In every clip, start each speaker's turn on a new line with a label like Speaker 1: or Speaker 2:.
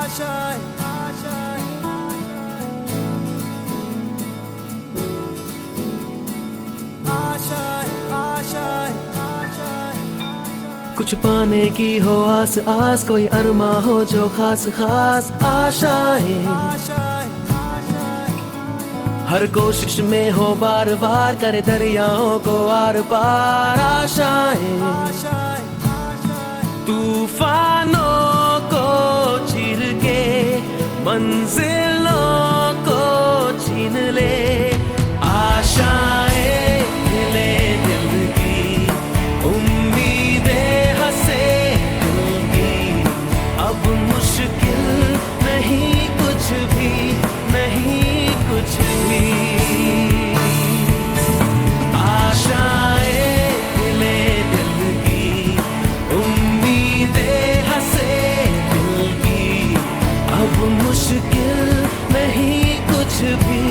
Speaker 1: कुछ पाने की हो आस आस, कोई अरमा हो जो खास खास आशाएं, हर कोशिश में हो बार बार, करे दरियाओं को आर पार आशाएं, तूफानों को चीर के मंजिलों को छीन ले, आशाएं ले दिल की, उम्मीदें हंसे दिल की, अब मुश्किल नहीं कुछ भी, नहीं कुछ भी, आशाएं ले दिल की, उम्मीदें हंसे दिल की, अब मुश्किल नहीं कुछ भी,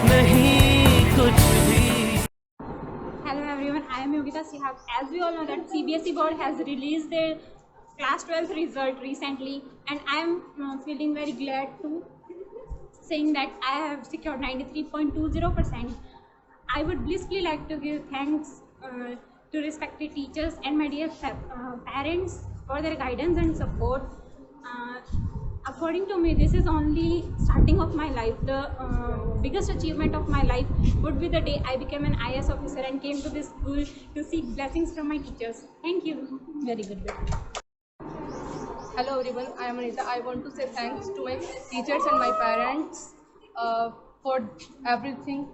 Speaker 1: नहीं कुछ भी।
Speaker 2: Hello everyone, I am Yogita Sihab. As we all know that CBSE board has released their class 12th result recently, and I am feeling very glad to saying that I have secured 93.20%. I would blissfully like to give thanks to respected teachers and my dear parents for their guidance and support. According to me, this is only starting of my life. The biggest achievement of my life would be the day I became an IAS officer and came to this school to seek blessings from my teachers. Thank you. Very good.
Speaker 3: Hello everyone, I am Anita. I want to say thanks to my teachers and my parents for everything,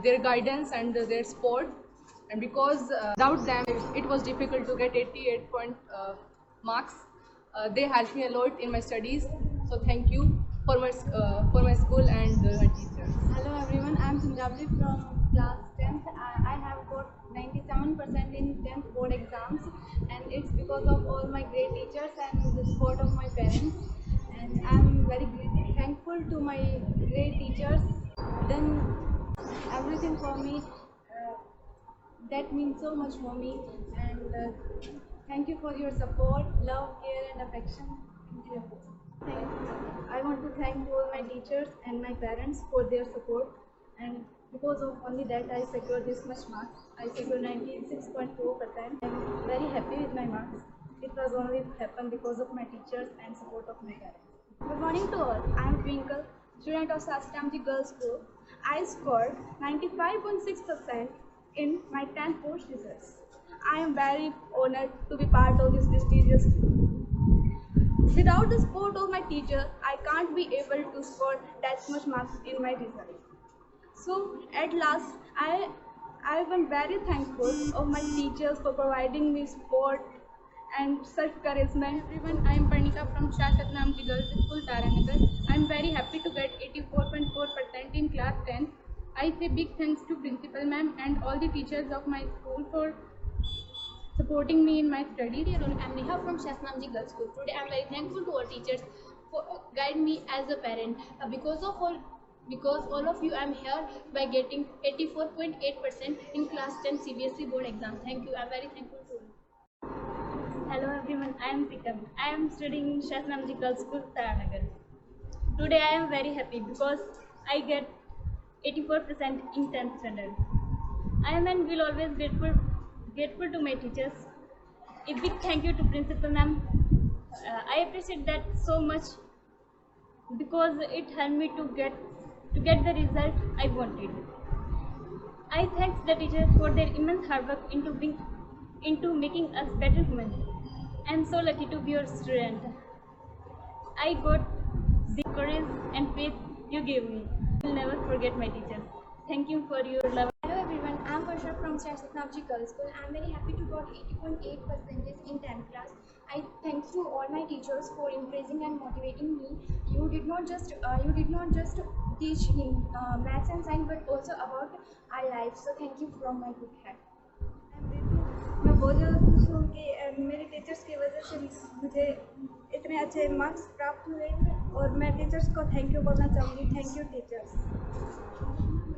Speaker 3: their guidance and their support. And because without them, it was difficult to get 88 marks. They helped me a lot in my studies. So thank you for my school and my teachers.
Speaker 2: Hello everyone, I am Punjabi from class 10th. I have got 97% in 10th board exams, and it's because of all my great teachers and the support of my parents. And I am very thankful to my great teachers. Then everything for me, that means so much for me. And thank you for your support, love, care and affection. Thank you. I want to thank all my teachers and my parents for their support, and because of only that I secured this much marks. I secured 96.4%. I'm very happy with my marks. It was only happened because of my teachers and support of my parents. Good morning to all. I am Twinkle, student of Sastamji Girls School. I scored 95.6% in my 10th board results. I am very honored to be part of this prestigious school. Without the support of my teacher, I can't be able to score that much marks in my result. So at last, I am very thankful of my teachers for providing me support and such encouragement.
Speaker 3: Everyone, I am Parnika from Shah Satnamji Girls School, Taranagar. I am very happy to get 84.4% in class 10. I say big thanks to Principal Ma'am and all the teachers of my school for supporting me in my studies.
Speaker 4: I am Neha from Shasnamji Girls School. Today I am very thankful to all teachers for guide me as a parent. Because all of you I am here by getting 84.8% in class 10 CBSE board exam. Thank you. I am very thankful to you.
Speaker 2: Hello everyone, I am Tikam. I am studying in Shasnamji Girls School, Taranagar. Today I am very happy because I get 84% in 10th standard. I am and will always grateful to my teachers. A big thank you to Principal Ma'am. I appreciate that so much because it helped me to get the result I wanted. I thank the teachers for their immense hard work into making us better humans. I am so lucky to be your student. I got the courage and faith you gave me. I will never forget my teachers. Thank you for your love.
Speaker 5: Hello everyone, I am Varsha from Satnamji Girls School. I am very happy to got 80.8% in 10th class. I thank to all my teachers for encouraging and motivating me. You did not just teach in maths and science, but also about our life. So thank you from my good heart.
Speaker 6: मैं बहुत ज़्यादा खुश हूँ कि मेरे teachers की वजह से मुझे इतने अच्छे मार्क्स प्राप्त हुए, और मैं टीचर्स को थैंक यू बोलना चाहूँगी. Thank you teachers.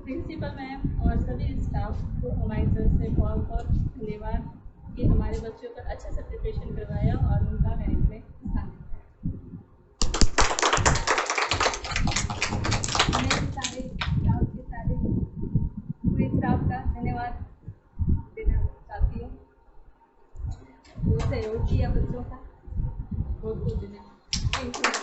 Speaker 3: Principal ma'am और सभी स्टाफ को हमारी तरफ से बहुत बहुत धन्यवाद कि हमारे बच्चों का अच्छे से प्रिपरेशन करवाया और उनका मेरिट में स्थान दिया.
Speaker 6: स्टाफ का धन्यवाद देना चाहती हूँ। बहुत सहयोग किया बच्चों का, बहुत बहुत धन्यवाद। Thank you.